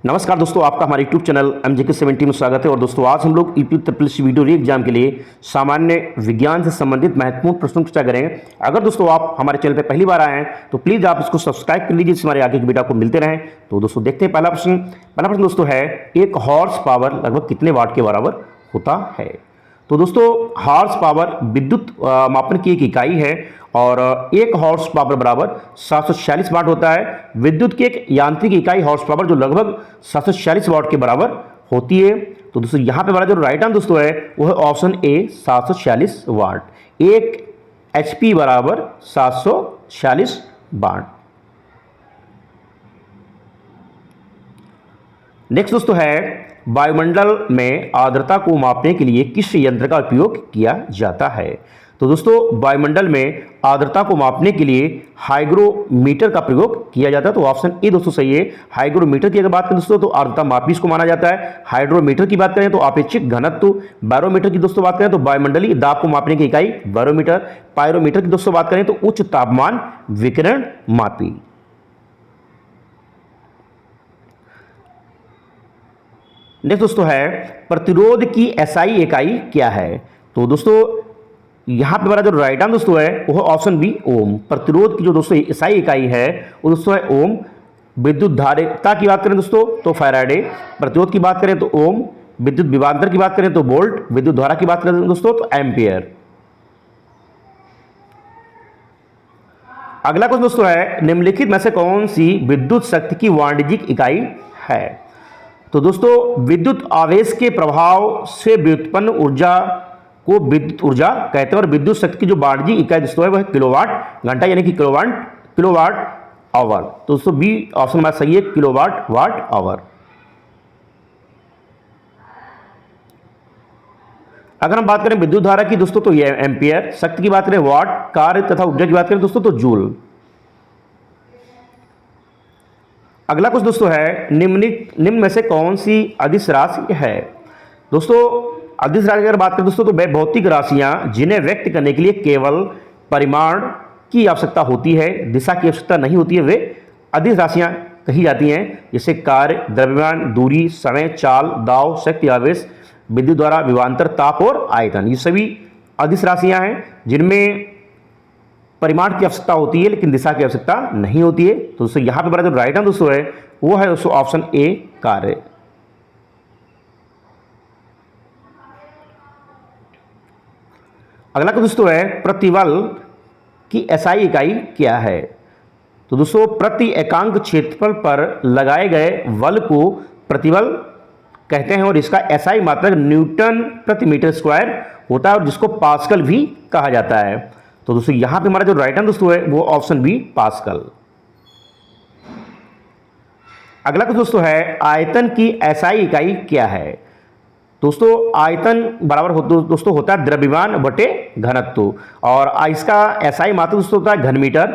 नमस्कार दोस्तों, आपका हमारे यूट्यूब चैनल MJK17 में स्वागत है। और दोस्तों आज हम लोग यूपी उत्तर प्रदेश वीडियो री एग्जाम के लिए सामान्य विज्ञान से संबंधित महत्वपूर्ण प्रश्नों की चर्चा करेंगे। अगर दोस्तों आप हमारे चैनल पर पहली बार आए हैं तो प्लीज़ आप इसको सब्सक्राइब कर लीजिए, जिससे हमारे आगे की वीडियो आपको मिलते रहें। तो दोस्तों देखते हैं पहला प्रश्न दोस्तों है, एक हॉर्स पावर लगभग कितने वाट के बराबर होता है। तो दोस्तों हॉर्स पावर विद्युत मापन की एक इकाई है और एक हॉर्स पावर बराबर 746 वाट होता है। विद्युत की एक यांत्रिक इकाई हॉर्स पावर जो लगभग 746 वाट के बराबर होती है। तो दोस्तों यहाँ पे हमारा जो राइट आंसर दोस्तों है वो है ऑप्शन ए 746 वाट। एक HP बराबर 746 वाट। नेक्स्ट दोस्तों है, वायुमंडल में आर्द्रता को मापने के लिए किस यंत्र का उपयोग किया जाता है। तो दोस्तों वायुमंडल में आर्द्रता को मापने के लिए हाइग्रोमीटर का प्रयोग किया जाता है। तो ऑप्शन ए दोस्तों सही है। हाइग्रोमीटर की अगर बात करें दोस्तों तो आर्द्रता मापी इसको माना जाता है। हाइड्रोमीटर की बात करें तो अपेक्षिक घनत्व। बैरोमीटर की दोस्तों बात करें तो वायुमंडलीय दाब को मापने की इकाई बैरोमीटर। पायरोमीटर की दोस्तों बात करें तो उच्च तापमान विकिरण मापी। नेक्स्ट दोस्तों है, प्रतिरोध की SI इकाई क्या है। तो दोस्तों यहां पे हमारा जो राइट आंसर दोस्तों है वो ऑप्शन बी ओम। प्रतिरोध की जो दोस्तों SI इकाई है वो दोस्तों है ओम। विद्युत धारिता की बात करें दोस्तों तो फैराडे। प्रतिरोध की बात करें तो ओम। विद्युत विभवांतर की बात करें तो वोल्ट। विद्युत धारा की बात करें दोस्तों तो एम्पियर। अगला क्वेश्चन दोस्तों है, निम्नलिखित में से कौन सी विद्युत शक्ति की वाणिज्यिक इकाई है। तो दोस्तों विद्युत आवेश के प्रभाव से व्युत्पन्न ऊर्जा को विद्युत ऊर्जा कहते हैं। और विद्युत शक्ति की जो वाणिज्यिक इकाई दोस्तों है वह किलोवाट घंटा यानी कि किलोवाट आवर। तो दोस्तों बी ऑप्शन हमारा सही है, वाट आवर। अगर हम बात करें विद्युत धारा की दोस्तों तो ये एम्पियर। शक्ति की बात करें वाट। कार्य तथा ऊर्जा की बात करें दोस्तों तो जूल। अगला कुछ दोस्तों है, निम्न में से कौन सी अदिश राशि है। दोस्तों अदिश राशि की अगर बात करें दोस्तों तो वे भौतिक राशियां जिन्हें व्यक्त करने के लिए केवल परिमाण की आवश्यकता होती है, दिशा की आवश्यकता नहीं होती है, वे अदिश राशियां कही जाती हैं। जैसे कार्य, द्रव्यमान, दूरी, समय, चाल, दाव, शक्ति, आवेश, विद्युत द्वारा, विभवांतर, ताप और आयतन। ये सभी अदिश राशियां हैं जिनमें परिमाण की आवश्यकता होती है लेकिन दिशा की आवश्यकता नहीं होती है। तो दोस्तों यहां पे हमारा जो राइट आंसर दोस्तों है वो है दोस्तों ऑप्शन ए कार्य। अगला दोस्तों है, प्रतिबल की SI इकाई क्या है। तो दोस्तों प्रति एकांक क्षेत्रफल पर लगाए गए बल को प्रतिबल कहते हैं और इसका SI मात्रक न्यूटन प्रति मीटर स्क्वायर होता है और जिसको पास्कल भी कहा जाता है। तो दोस्तों यहां पे हमारा जो राइट आंसर दोस्तों है वो ऑप्शन बी पास्कल। अगला कुछ दोस्तों है, आयतन की SI इकाई क्या है। दोस्तों आयतन बराबर दोस्तों होता है द्रव्यमान बटे घनत्व और इसका SI मात्रक दोस्तों होता है घन मीटर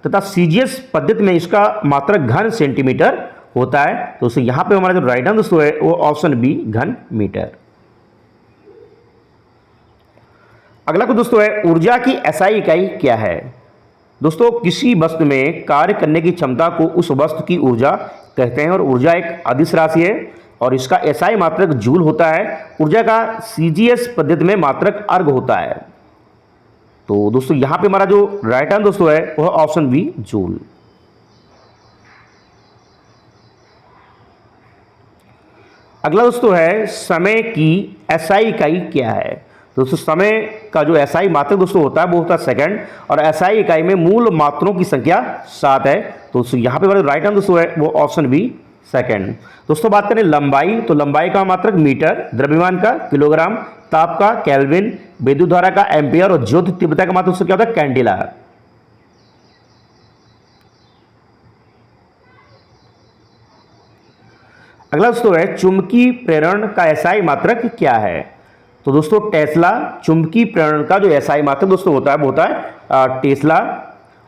तथा CGS पद्धति में इसका मात्रक घन सेंटीमीटर होता है। तो दोस्तों यहां पे हमारा जो राइट आंसर दोस्तों है वो ऑप्शन बी घन मीटर। अगला कुछ दोस्तों है, ऊर्जा की SI इकाई क्या है। दोस्तों किसी वस्तु में कार्य करने की क्षमता को उस वस्तु की ऊर्जा कहते हैं और ऊर्जा एक अदिश राशि है और इसका SI मात्रक जूल होता है। ऊर्जा का CGS पद्धति में मात्रक अर्ग होता है। तो दोस्तों यहां पे हमारा जो राइट आंसर दोस्तों है वह ऑप्शन बी जूल। अगला दोस्तों है, समय की SI इकाई क्या है। दोस्तों समय का जो SI मात्रक दोस्तों होता है वो होता है सेकंड और SI इकाई में मूल मात्रों की संख्या 7 है। तो यहाँ पे हमारा राइट आंसर दोस्तों है वो ऑप्शन बी सेकंड। दोस्तों बात करें लंबाई तो लंबाई का मात्रक मीटर, द्रव्यमान का किलोग्राम, ताप का केल्विन, विद्युत धारा का एम्पियर और ज्योति तीव्रता का मात्रक क्या होता है कैंडिला। अगला दोस्तों है, चुंबकीय प्रेरण का SI मात्रक क्या है। तो दोस्तों टेस्ला। चुंबकीय प्रेरण का जो SI मात्रक दोस्तों होता है वो होता है टेस्ला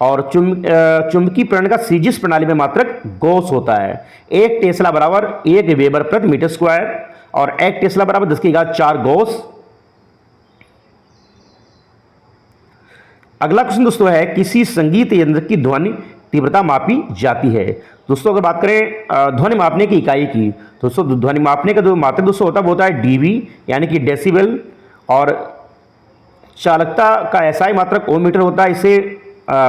और चुंबकीय प्रेरण का CGS प्रणाली में मात्रक गॉस होता है। एक टेस्ला बराबर 1 वेबर प्रति मीटर स्क्वायर और एक टेस्ला बराबर 10⁴ गॉस। अगला क्वेश्चन दोस्तों है, किसी संगीत यंत्र की ध्वनि तीव्रता मापी जाती है। दोस्तों अगर बात करें ध्वनि मापने की इकाई की, तो दोस्तों ध्वनि मापने का जो मात्रक दोस्तों होता है वो होता है डीबी यानी कि डेसिबल, और चालकता का एसआई मात्रक ओम मीटर होता है, इसे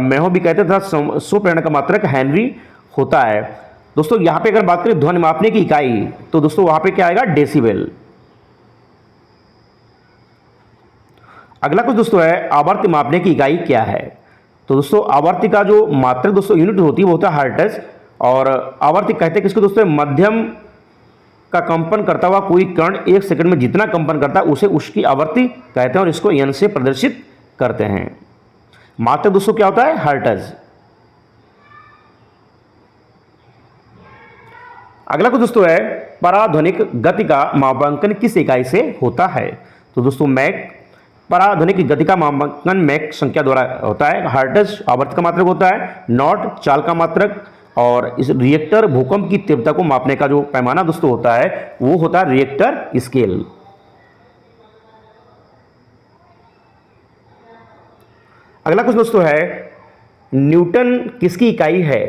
मेहो भी कहते थे, सौ प्रेरणा का मात्रक हेनरी होता है। दोस्तों यहाँ पे अगर बात करें ध्वनि मापने की इकाई, तो दोस्तों वहां पे क्या आएगा, डेसिबल। अगला कुछ दोस्तों है आवर्ती मापने की इकाई क्या है। तो दोस्तों आवर्ती का जो मात्रक दोस्तों यूनिट होती है वो होता है हर्ट्ज, और आवर्ती कहते हैं किसको दोस्तों, मध्यम का कंपन करता हुआ कोई कण 1 सेकंड में जितना कंपन करता है उसे उसकी आवर्ती कहते हैं, और इसको एन से प्रदर्शित करते हैं। मात्रक दोस्तों क्या होता है, हर्ट्ज। अगला कुछ दोस्तों है पराध्वनिक गति का मापांकन किस इकाई से होता है। तो दोस्तों मैक, पराध्वनिक गति का मापांकन मैक संख्या द्वारा होता है। हर्ट्ज आवर्त का मात्रक होता है, नॉट चाल का मात्रक, और इस रिएक्टर भूकंप की तीव्रता को मापने का जो पैमाना दोस्तों होता है वो होता है रिएक्टर स्केल। अगला कुछ दोस्तों है न्यूटन किसकी इकाई है।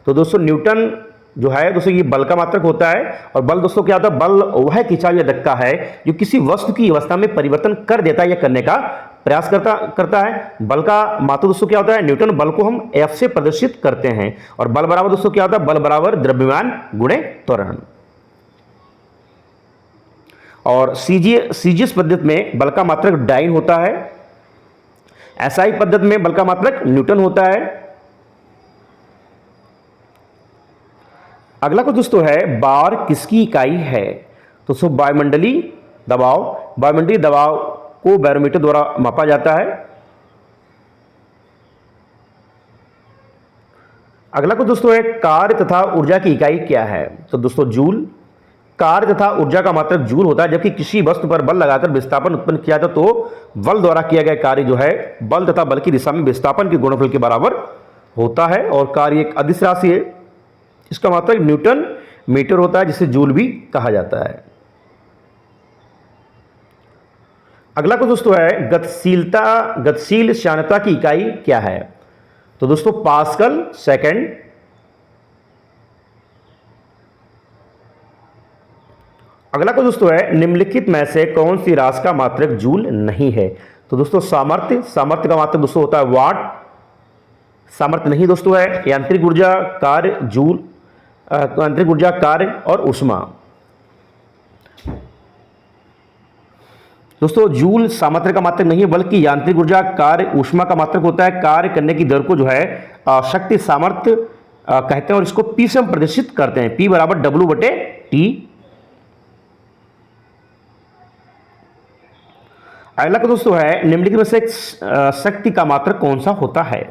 तो दोस्तों न्यूटन जो है दोस्तों ये बल का मात्रक होता है, और बल दोस्तों क्या होता है, बल वह खिंचाव या धक्का है जो किसी वस्तु की अवस्था में परिवर्तन कर देता है या करने का प्रयास करता है। बल का मात्रक दोस्तों क्या होता है, न्यूटन। बल को हम एफ से प्रदर्शित करते हैं, और बल बराबर दोस्तों क्या होता है, बल बराबर द्रव्यमान गुणे त्वरण। और सीजीएस पद्धति में बल का मात्रक डाइन होता है, एसआई पद्धति में बल का मात्रक न्यूटन होता है। अगला को दोस्तों है बार किसकी इकाई है। तो दोस्तों वायुमंडलीय दबाव, वायुमंडलीय दबाव को बैरोमीटर द्वारा मापा जाता है। अगला को दोस्तों है कार्य तथा ऊर्जा की इकाई क्या है। तो दोस्तों जूल। कार्य तथा ऊर्जा का मात्रक जूल होता है, जबकि किसी वस्तु पर बल लगाकर विस्थापन उत्पन्न किया जाता तो बल द्वारा किया गया कार्य जो है बल तथा बल की दिशा में विस्थापन के गुणनफल के बराबर होता है, और कार्य एक अदिश राशि है, इसका मात्रक न्यूटन मीटर होता है, जिसे जूल भी कहा जाता है। अगला को दोस्तों है गतिशील श्यानता की इकाई क्या है। तो दोस्तों पास्कल सेकंड। अगला को दोस्तों है निम्नलिखित में से कौन सी राशि का मात्रक जूल नहीं है। तो दोस्तों सामर्थ्य का मात्रक दोस्तों होता है वाट। सामर्थ्य नहीं दोस्तों है यांत्रिक ऊर्जा, कार्य, जूल, यांत्रिक ऊर्जा, कार्य और ऊष्मा। दोस्तों जूल सामर्थ्य का मात्रक नहीं है, बल्कि यांत्रिक ऊर्जा, कार्य, ऊष्मा का मात्रक होता है। कार्य करने की दर को जो है शक्ति सामर्थ्य कहते हैं, और इसको पी से हम प्रदर्शित करते हैं, पी बराबर डब्ल्यू बटे टी। अगला का दोस्तों है निम्नलिखित में से शक्ति का मात्रक कौन सा होता है।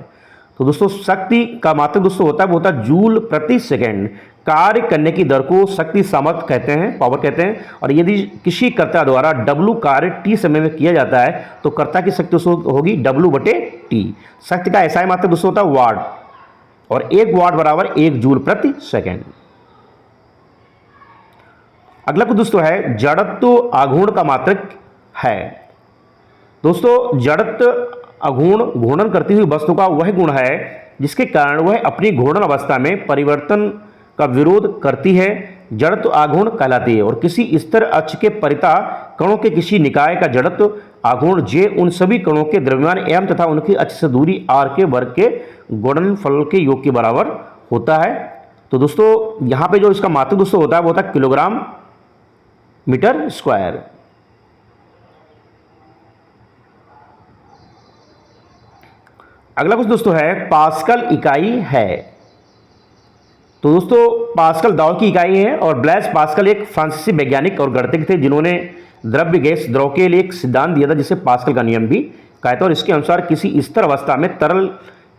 तो दोस्तों शक्ति का मात्रक दोस्तों होता है वो होता है जूल प्रति सेकंड। कार्य करने की दर को शक्ति सामर्थ्य कहते हैं, पावर कहते हैं, और यदि किसी कर्ता द्वारा डब्लू कार्य टी समय में किया जाता है तो कर्ता की शक्ति होगी डब्लू बटे टी। शक्ति का ऐसा मात्रक दोस्तों होता है वाट, और 1 वाट बराबर 1 जूल प्रति सेकंड। अगला कुछ दोस्तों है जड़त्व आघूर्ण का मात्रक है। दोस्तों जड़त्व आघूर्ण घूर्णन करती हुई वस्तु का वह गुण है जिसके कारण वह अपनी घूर्णन अवस्था में परिवर्तन का विरोध करती है, जड़त्व आघूर्ण कहलाती है। और किसी स्थिर अक्ष के परिता कणों के किसी निकाय का जड़त्व आघूर्ण जे उन सभी कणों के द्रव्यमान एम तथा उनकी अक्ष से दूरी आर के वर्ग के गुणनफल के योग के बराबर होता है। तो दोस्तों यहाँ पे जो इसका मात्रक दोस्तों होता है वो होता है किलोग्राम मीटर स्क्वायर। अगला कुछ दोस्तों है पास्कल इकाई है। तो दोस्तों पास्कल दाव की इकाई है, और ब्लैस पास्कल एक फ्रांसीसी वैज्ञानिक और गणितज्ञ थे जिन्होंने द्रव्य गैस द्रव के लिए एक सिद्धांत दिया था जिसे पास्कल का नियम भी कहते हैं, और इसके अनुसार किसी स्थिर अवस्था में तरल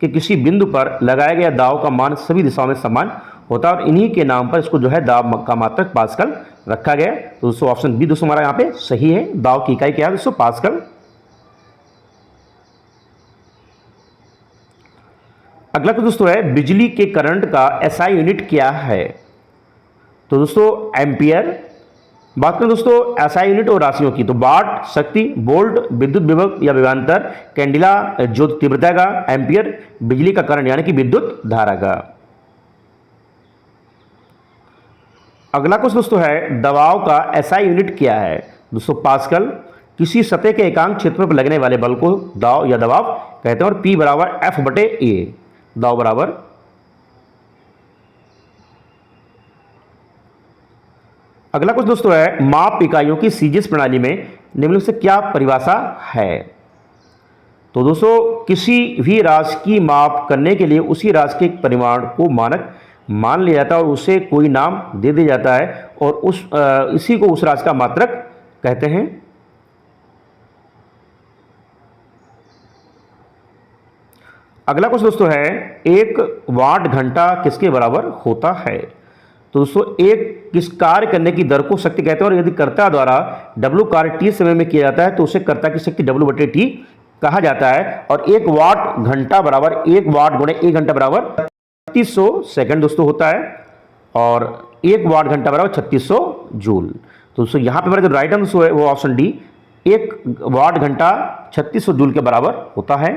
के किसी बिंदु पर लगाया गया दाव का मान सभी दिशाओं में समान होता है, और इन्हीं के नाम पर इसको जो है दाव का मात्रक पास्कल रखा गया। तो दोस्तों ऑप्शन बी दोस्तों हमारा यहाँ पे सही है। दाव की इकाई क्या है दोस्तों, पास्कल। अगला तो दोस्तों है बिजली के करंट का एसआई यूनिट क्या है। तो दोस्तों एम्पियर, बात करें दोस्तों एसआई यूनिट और राशियों की, तो वाट शक्ति, वोल्ट विद्युत विभव या विभवांतर, कैंडिला ज्योति तीव्रता का, एम्पियर बिजली का करंट यानी कि विद्युत धारा का। अगला क्वेश्चन दोस्तों है दबाव का एसआई यूनिट क्या है। दोस्तों पास्कल। किसी सतह के एकांक क्षेत्र पर लगने वाले बल को दाव या दबाव कहते हैं और P बराबर F बटे A, दाव बराबर। अगला कुछ दोस्तों है माप इकाइयों की सीजीएस प्रणाली में निम्नलिखित से क्या परिभाषा है। तो दोस्तों किसी भी राशि की माप करने के लिए उसी राशि के परिमाण को मानक मान लिया जाता है और उसे कोई नाम दे दिया जाता है और इसी को उस राशि का मात्रक कहते हैं। अगला कुछ दोस्तों है 1 वाट घंटा किसके बराबर होता है। तो दोस्तों एक किस कार्य करने की दर को शक्ति कहते हैं और यदि कर्ता द्वारा W कार्य T समय में किया जाता है तो उसे कर्ता की शक्ति W बटे T कहा जाता है। और 1 वाट घंटा बराबर 1 वाट गुणे 1 घंटा बराबर 3600 सेकंड दोस्तों होता है और 1 वाट घंटा बराबर 3600 जूल। तो दोस्तों यहाँ पे हमारा जो राइट आंसर है वो ऑप्शन डी, 1 वाट घंटा 3600 जूल के बराबर होता है।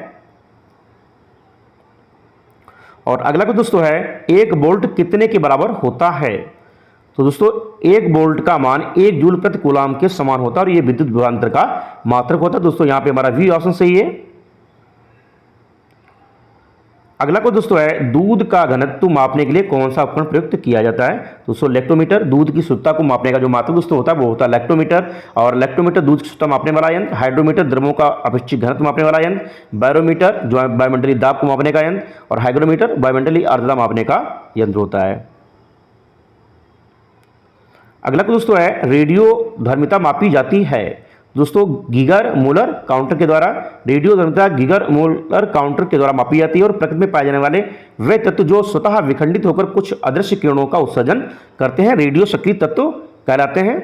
और अगला को दोस्तों है 1 वोल्ट कितने के बराबर होता है। तो दोस्तों 1 वोल्ट का मान 1 जूल प्रति कूलाम के समान होता है और ये विद्युत विभवांतर का मात्रक होता है। दोस्तों यहाँ पे हमारा वी ऑप्शन सही है। अगला को दोस्तों है दूध का घनत्व मापने के लिए कौन सा उपकरण प्रयुक्त किया जाता है। दोस्तों लैक्टोमीटर। दूध की शुद्धता को मापने का जो मात्रक दोस्तों होता है वो होता है लैक्टोमीटर। और लैक्टोमीटर दूध की शुद्धता मापने वाला यंत्र। हाइड्रोमीटर द्रवों का अपेक्षित घनत्व मापने वाला यंत्र। बैरोमीटर जो वायुमंडलीय दाब को मापने का यंत्र। और हाइग्रोमीटर वायुमंडलीय आर्द्रता मापने का यंत्र होता है। अगला को दोस्तों है रेडियो धर्मिता मापी जाती है। दोस्तों गीगर मूलर काउंटर के द्वारा। रेडियो धर्मिता गीगर मूलर काउंटर के द्वारा मापी जाती है और प्रकृति में पाए जाने वाले वे तत्व जो स्वतः विखंडित होकर कुछ अदृश्य किरणों का उत्सर्जन करते हैं रेडियो सक्रिय तत्व कहलाते हैं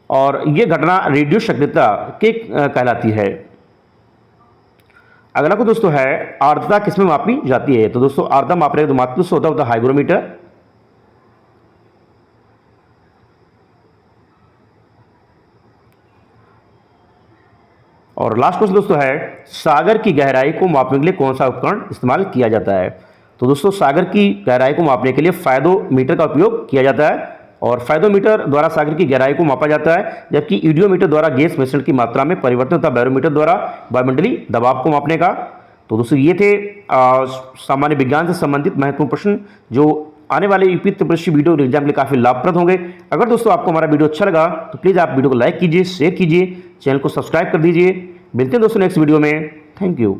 और ये घटना रेडियो सक्रियता के कहलाती है। अगला को दोस्तों है आर्द्रता किसमें मापी जाती है। तो दोस्तों आर्द्रता मापने का जो मात्रक होता है हाइग्रोमीटर। और लास्ट क्वेश्चन दोस्तों है सागर की गहराई को मापने के लिए कौन सा उपकरण इस्तेमाल किया जाता है। तो दोस्तों सागर की गहराई को मापने के लिए फायदोमीटर का उपयोग किया जाता है और फायदोमीटर द्वारा सागर की गहराई को मापा जाता है, जबकि ईडियोमीटर द्वारा गैस मिश्रण की मात्रा में परिवर्तन होता है, बैरोमीटर द्वारा वायुमंडलीय दबाव को मापने का। तो दोस्तों ये थे सामान्य विज्ञान से संबंधित महत्वपूर्ण प्रश्न जो आने वाले यूपी त्रिपक्षी वीडियो एग्जाम के लिए काफी लाभप्रद होंगे। अगर दोस्तों आपको हमारा वीडियो अच्छा लगा तो प्लीज आप वीडियो को लाइक कीजिए, शेयर कीजिए, चैनल को सब्सक्राइब कर दीजिए। मिलते हैं दोस्तों नेक्स्ट वीडियो में। Thank you.